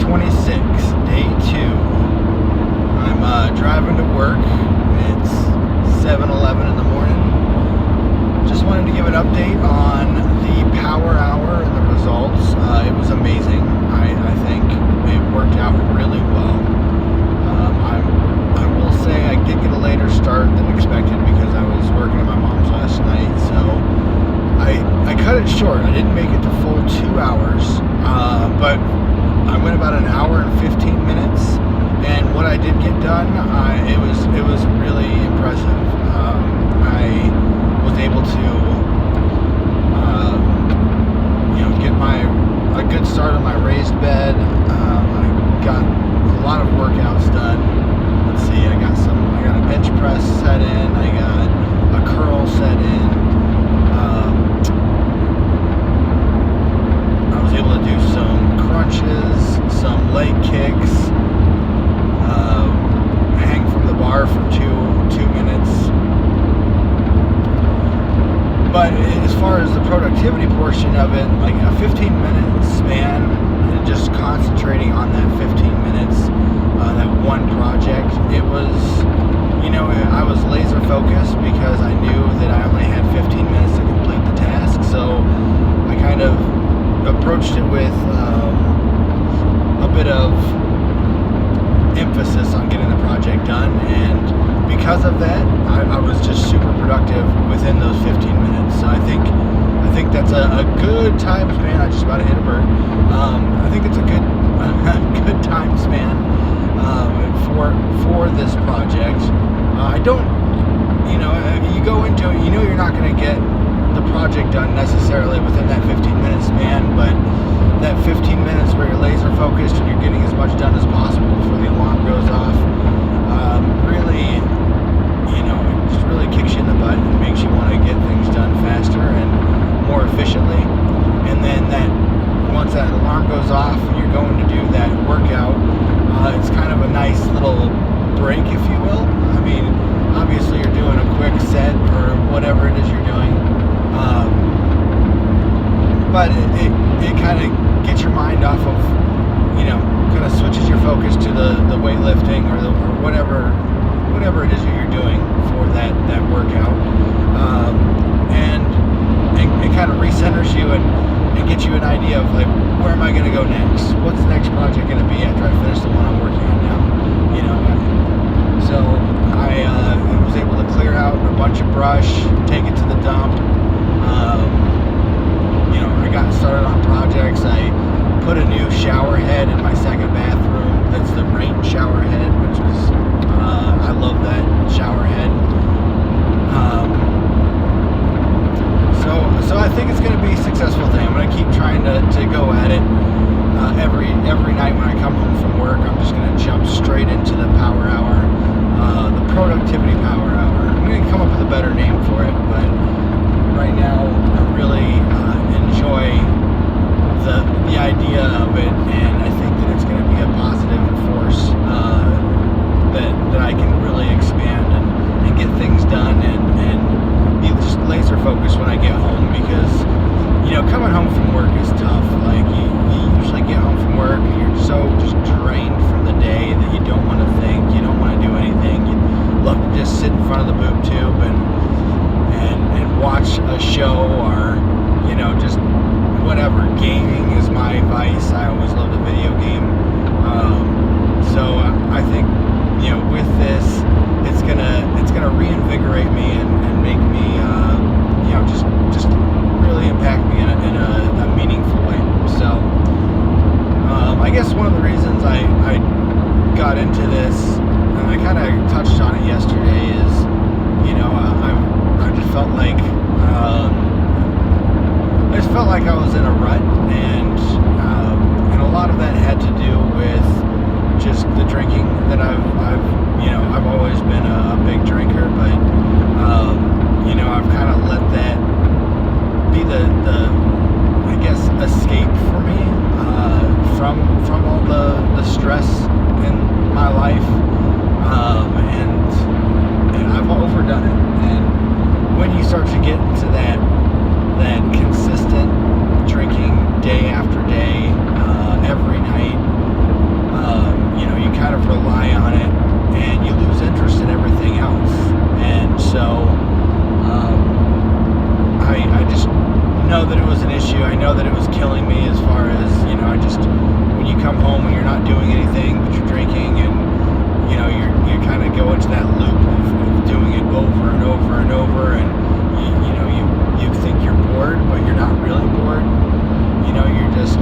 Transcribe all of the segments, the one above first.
26, day 2. I'm driving to work. It's 7:11 in the morning. Just wanted to give an update on the Power Hour and the results. It was amazing. I think it worked out really well. I will say I did get a later start than expected because I was working at my mom's last night. So I cut it short. I didn't make it to full 2 hours, but I went about an hour and 15 minutes, and what I did get done, it was really impressive. I was able to, get a good start on my raised bed. I got a lot of workouts done. Let's see, I got a bench press set in. I got a curl set in. I was able to do some crunches, some leg kicks, hang from the bar for two minutes. But as far as the productivity portion of it, like a 15-minute span, and just concentrating on that 15 minutes, that one project, it was, I was laser focused because I knew that I only had 15 minutes to complete the task. So I kind of approached it with a bit of emphasis on getting the project done, and because of that, I was just super productive within those 15 minutes. So I think that's a good time span. I just about hit a bird. I think it's a good good time span for this project. I don't, you go into it, you're not going to get the project done necessarily within that 15-minute span, but that 15 minutes where you're laser focused and you're getting as much done as possible before the alarm goes off, really, it just really kicks you in the butt and makes you want to get things done faster and more efficiently. And then once that alarm goes off and you're going to do that workout, it's kind of a nice little break, if you will. I mean, obviously you're doing a quick set or whatever it is you're doing, but it kind of gets your mind off of, kind of switches your focus to the weightlifting or whatever it is that you're doing for that workout, and it kind of recenters you and gets you an idea of like, where am I going to go next? What's the next project going to be after I finish the one I'm working on now? So I was able to clear out a bunch of brush, take it to the dump. I got started on projects. I put a new shower head in my second bathroom. That's the rain shower head, which was, I love that shower head. So I think it's going to be a successful thing. I'm going to keep trying to go at it. Every night when I come home from work, I'm just going to jump straight into the Power Hour, the Productivity Power Hour. I'm going to come up with a better name for it, but right now I really enjoy the idea of it, and I think that it's going to be a positive force that I can really expand and get things done and be just laser focused when I get home, because coming home from work is tough. Like you usually get home from work and you're so just drained from the day that you don't want to think, you don't want to do anything. You love to just sit in front of the boob tube and watch a show, or just whatever. Gaming is my vice. I always loved a video game. So I think with this, it's gonna reinvigorate me and make me just really impact me in a meaningful way. So I guess one of the reasons I got into this, and I kind of touched on it yesterday, is I just felt like I was in a rut, and a lot of that had to do with just the drinking that I've always been a big drinker, but I've kind of let that be the I guess escape for me from all the stress in my life, and I've overdone it. And when you start to get into that consistent drinking day after day, every night, that it was an issue. I know that it was killing me as far as, I just, when you come home and you're not doing anything, but you're drinking and, you kind of go into that loop of doing it over and over and over, and, you think you're bored, but you're not really bored. You're just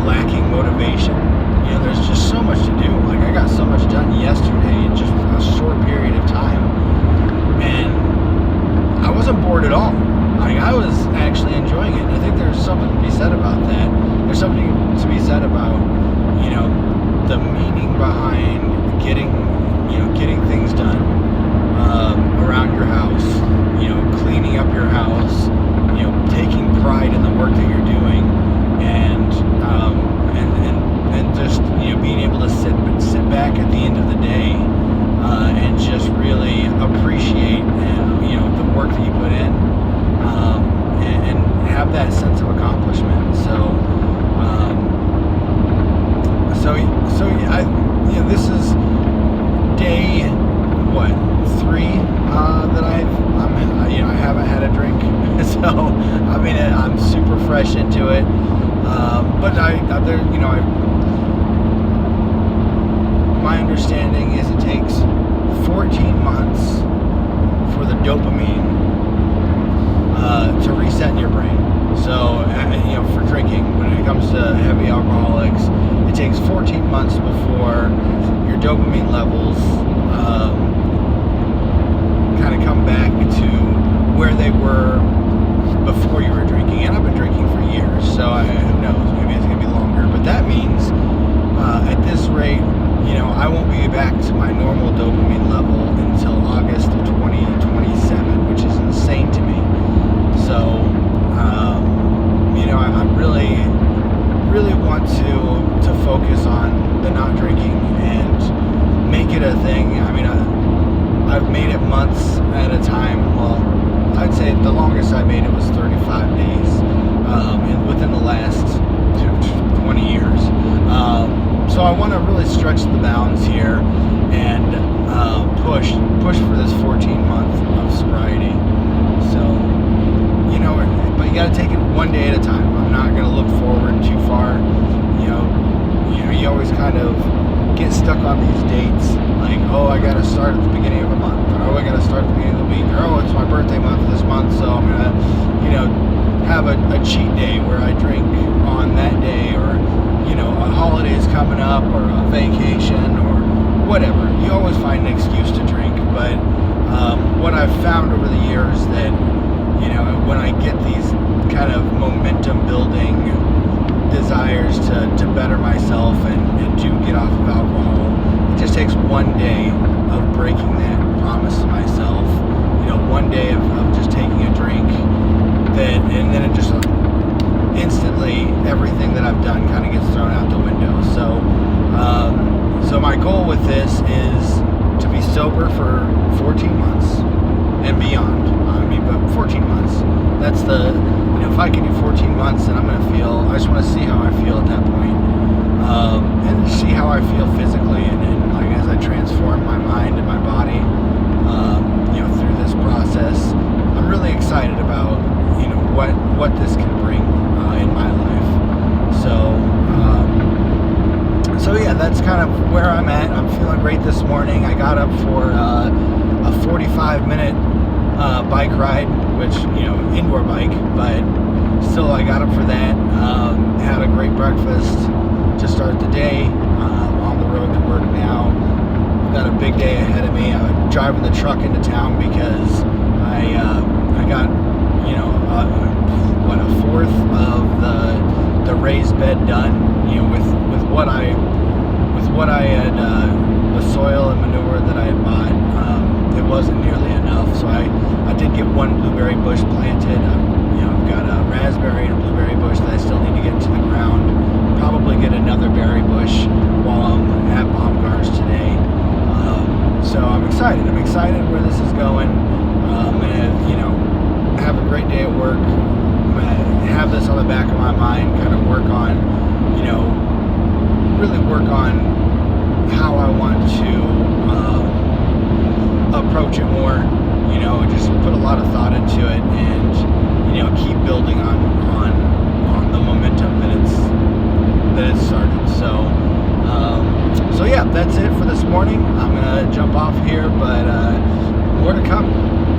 lacking motivation. There's just so much to do. Like, I got so much done yesterday in just a short period of time, and I wasn't bored at all. Like, I was actually enjoying it. And I think there's something to be said about that. There's something to be said about, the meaning behind getting things done around your house. Cleaning up your house. Taking pride in the work that you're doing, and just being able to sit back at the end of the day and just really appreciate the work that you put in, and have that sense of accomplishment. This is day 3 that I haven't had a drink. So I'm super fresh into it. But my understanding is it takes 14 months for the dopamine to reset in your brain. So, for drinking, when it comes to heavy alcoholics, it takes 14 months before your dopamine levels kind of come back to where they were before you were drinking. And I've been drinking for years, so who knows, maybe it's going to be longer. But that means at this rate, I won't be back to my normal dopamine level until August of 2027, which is insane to me. So, I really want to focus on the not drinking and make it a thing. I've made it months at a time. Well, I'd say the longest I made it was 35 days, and within the last 20 years. So I want to really stretch the bounds here and push for this 14-month of sobriety. So, but you got to take it one day at a time. I'm not going to look forward too far. You always kind of get stuck on these dates, like, oh, I got to start at the beginning of a month, or oh, I got to start at the beginning of the week, or oh, it's my birthday month this month, so I'm going to, have a cheat day where I drink on that day, or, a holiday is coming up, or a vacation, or whatever. You always find an excuse to drink, but what I've found over the years that, when I get these kind of momentum building desires to better myself and to get off of alcohol, it just takes one day of breaking that promise to myself, one day of just taking a drink, and then it just instantly everything that I've done kind of gets thrown out the window. So my goal with this is to be sober for 14 months and beyond. But 14 months, that's if I can do 14 months, then I just want to see how I feel at that point, and see how I feel physically, and like as I transform my mind and my body, through this process. I'm really excited about, what this can bring in my life. So yeah, that's kind of where I'm at. I'm feeling great this morning. I got up for a 45-minute bike ride, which, indoor bike, but still I got up for that. Had a great breakfast to start the day. On the road to work now. I've got a big day ahead of me. I'm driving the truck into town because I got, a fourth of the raised bed done, with what I had, the soil and manure that I had bought. It wasn't nearly enough, so I did get one blueberry bush planted. I've got a raspberry and a blueberry bush that I still need to get into the ground. Probably get another berry bush while I'm at Baumgart's today. So I'm excited. I'm excited where this is going. I'm gonna, have a great day at work. I'm gonna have this on the back of my mind, kind of work on, really work on how I want to approach it more, just put a lot of thought into it, and building on the momentum that it's started. So yeah, that's it for this morning. I'm gonna jump off here, but more to come.